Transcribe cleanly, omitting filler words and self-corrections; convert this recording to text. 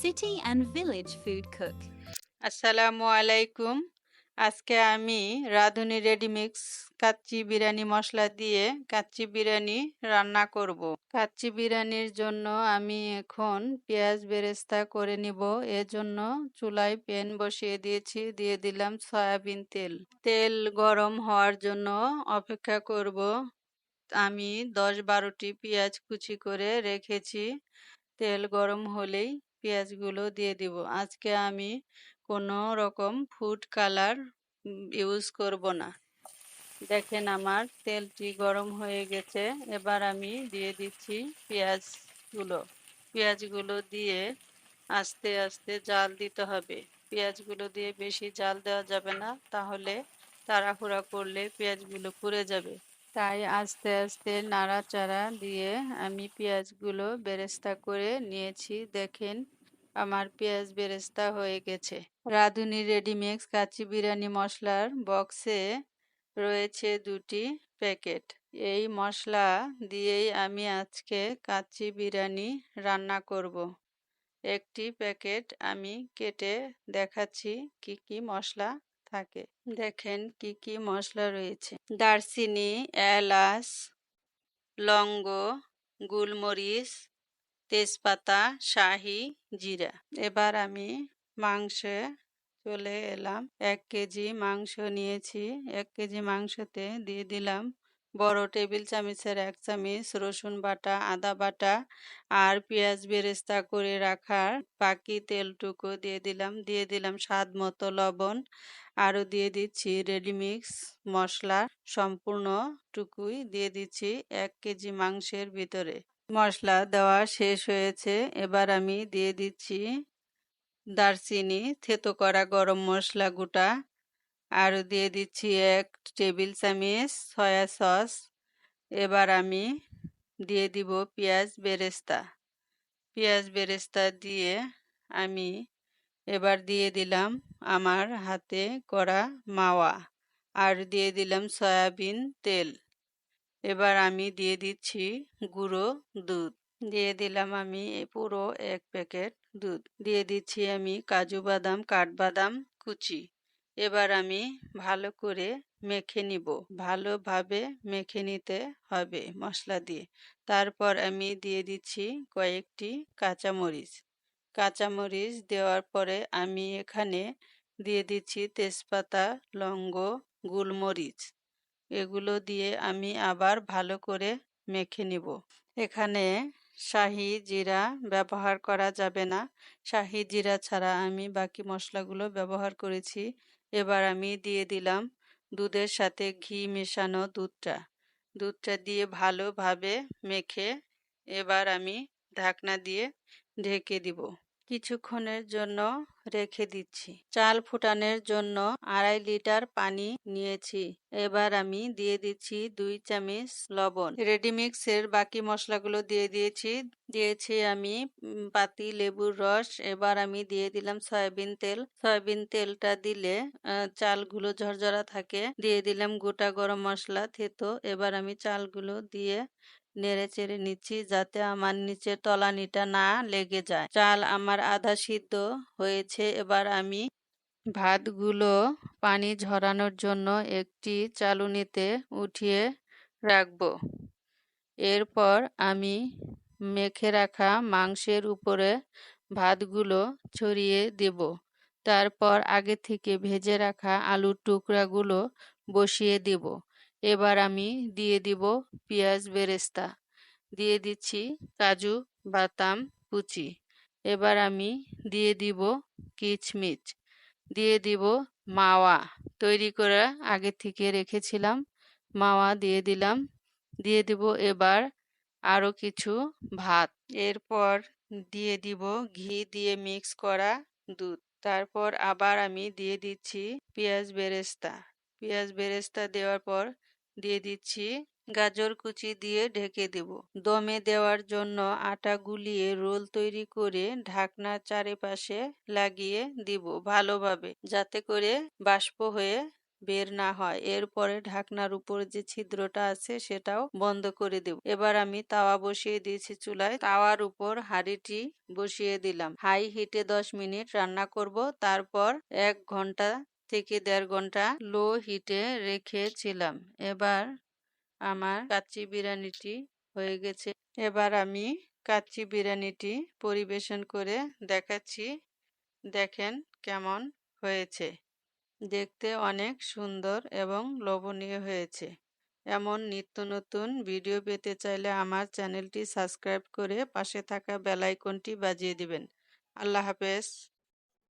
city and village food cook. আসসালামু আলাইকুম। আজকে আমি রাঁধুনি রেডিমিক্স কাচ্চি বিরিয়ানি মশলা দিয়ে কাচ্চি বিরিয়ানি রান্না করব। কাচ্চি বিরিয়ানির জন্য আমি এখন পেঁয়াজ বেরেস্তা করে নিব। এজন্য চুলায় প্যান বসিয়ে দিয়েছি, দিয়ে দিলাম সয়াবিন তেল। তেল গরম হওয়ার জন্য অপেক্ষা করব। আমি 10-12টি পেঁয়াজ কুচি করে রেখেছি। তেল গরম হলেই পেঁয়াজগুলো দিয়ে দিব। আজকে আমি কোনো রকম ফুড কালার ইউজ করব না। দেখেন আমার তেলটি গরম হয়ে গেছে। এবার আমি দিয়ে দিচ্ছি পেঁয়াজগুলো। পেঁয়াজগুলো দিয়ে আস্তে আস্তে জাল দিতে হবে। পেঁয়াজগুলো দিয়ে বেশি জাল দেওয়া যাবে না, তাহলে তাড়াহুড়া করলে পেঁয়াজগুলো পুড়ে যাবে। তাই আস্তে আস্তে নাড়াচাড়া দিয়ে আমি পেঁয়াজগুলো বেরেস্তা করে নিয়েছি। দেখেন আমার পেঁয়াজ বেরেস্তা হয়ে গেছে। রাঁধুনি রেডিমিক্স কাচ্চি বিরিয়ানি মশলার বক্সে রয়েছে 2টি প্যাকেট। এই মশলা দিয়েই আমি আজকে কাচ্চি বিরিয়ানি রান্না করব। একটি প্যাকেট আমি কেটে দেখাচ্ছি কি কি মশলা থাকে। দেখেন কি কি মশলা রয়েছে: দারচিনি, এলাচ, লবঙ্গ, গোলমরিচ, তেজপাতা, শাহি, জিরা। এবার আমি মাংসে চলে এলাম। 1 কেজি মাংস নিয়েছি। 1 কেজি মাংসতে দিয়ে দিলাম বড় টেবিল চামচের 1 চামচ রসুন বাটা, আদা বাটা আর পেঁয়াজ বেরেস্তা করে রাখার বাকি তেলটুকু দিয়ে দিলাম। দিয়ে দিলাম স্বাদ মতো লবণ। আরও দিয়ে দিচ্ছি রেডিমিক্স মশলা, সম্পূর্ণটুকুই দিয়ে দিচ্ছি 1 কেজি মাংসের ভিতরে। মশলা দেওয়া শেষ হয়েছে। এবার আমি দিয়ে দিচ্ছি দারচিনি, থেতো করা গরম মশলা গোটা। আরও দিয়ে দিচ্ছি 1 টেবিল চামচ সয়া সস। এবার আমি দিয়ে দিব পেঁয়াজ বেরেস্তা। পেঁয়াজ বেরেস্তা দিয়ে আমি এবার দিয়ে দিলাম আমার হাতে করা মাওয়া, আর দিয়ে দিলাম সয়াবিন তেল। এবার আমি দিয়ে দিচ্ছি গুঁড়ো দুধ। দিয়ে দিলাম আমি পুরো 1 প্যাকেট দুধ। দিয়ে দিচ্ছি আমি কাজু বাদাম, কাঠবাদাম কুচি। এবার আমি ভালো করে মেখে নিব। ভালোভাবে মেখে নিতে হবে মশলা দিয়ে। তারপর আমি দিয়ে দিচ্ছি কয়েকটি কাঁচামরিচ। কাঁচামরিচ দেওয়ার পরে আমি এখানে দিয়ে দিচ্ছি তেজপাতা, লবঙ্গ, গোলমরিচ। এগুলো দিয়ে আমি আবার ভালো করে মেখে নিব। এখানে শাহি জিরা ব্যবহার করা যাবে না। শাহি জিরা ছাড়া আমি বাকি মশলাগুলো ব্যবহার করেছি। এবার আমি দিয়ে দিলাম দুধের সাথে ঘি মেশানো দুধটা। দুধটা দিয়ে ভালোভাবে মেখে এবার আমি ঢাকনা দিয়ে ঢেকে দিব। কিছুক্ষণের জন্য রেখে দিচ্ছি। চাল ফুটানোর জন্য 2.5 লিটার পানি নিয়েছি। এবার আমি দিয়ে দিচ্ছি 2 চামচ লবণ। রেডিমিক্সের বাকি মশলাগুলো দিয়ে দিয়েছি আমি পাতি লেবুর রস। এবার আমি দিয়ে দিলাম সয়াবিন তেল। সয়াবিন তেলটা দিলে চালগুলো ঝরঝরা থাকে। দিয়ে দিলাম গোটা গরম মশলা থেতো। এবার আমি চালগুলো দিয়ে নেড়ে চেড়ে নিচ্ছি যাতে আমার নিচের তলানিটা না লেগে যায়। চাল আমার আধা সিদ্ধ হয়েছে। এবার আমি ভাতগুলো পানি ঝরানোর জন্য একটি চালুনিতে উঠিয়ে রাখবো। এরপর আমি মেখে রাখা মাংসের উপরে ভাতগুলো ছড়িয়ে দেব। তারপর আগে থেকে ভেজে রাখা আলুর টুকরাগুলো বসিয়ে দেব। এবার আমি দিয়ে দিব পেঁয়াজ বেরেস্তা। দিয়ে দিচ্ছি কাজু বাদাম কুচি। এবার আমি দিয়ে দিব কিশমিশ। দিয়ে দিব মাওয়া তৈরি করে আগে থেকে রেখেছিলাম। মাওয়া দিয়ে দিলাম। দিয়ে দিব এবার আরও কিছু ভাত। এরপর দিয়ে দিব ঘি দিয়ে মিক্স করা দুধ। তারপর আবার আমি দিয়ে দিচ্ছি পেঁয়াজ বেরেস্তা। পেঁয়াজ বেরেস্তা দেওয়ার পর দিয়ে দিচ্ছি গাজর কুচি দিয়ে ঢেকে দেব। দমে দেওয়ার জন্য আটা গুলিয়ে রোল তৈরি করে ঢাকনার চারিপাশে লাগিয়ে দিব ভালোভাবে, যাতে করে বাষ্প হয়ে বের না হয়। এরপরে ঢাকনার উপর যে ছিদ্রটা আছে সেটাও বন্ধ করে দেব। এবার আমি তাওয়া বসিয়ে দিয়েছি চুলায়। তাওয়ার উপর হাঁড়িটি বসিয়ে দিলাম। হাই হিটে 10 মিনিট রান্না করব। তারপর 1 ঘন্টা থেকে 1.5 ঘন্টা লো হিটে রেখেছিলাম। এবার আমার কাচ্চি বিরিয়ানিটি হয়ে গেছে। এবার আমি কাচ্চি বিরিয়ানিটি পরিবেশন করে দেখাচ্ছি। দেখেন কেমন হয়েছে। দেখতে অনেক সুন্দর এবং লোভনীয় হয়েছে। এমন নিত্য নতুন ভিডিও পেতে চাইলে আমার চ্যানেলটি সাবস্ক্রাইব করে পাশে থাকা বেল আইকনটি বাজিয়ে দিবেন। আল্লাহ হাফেজ।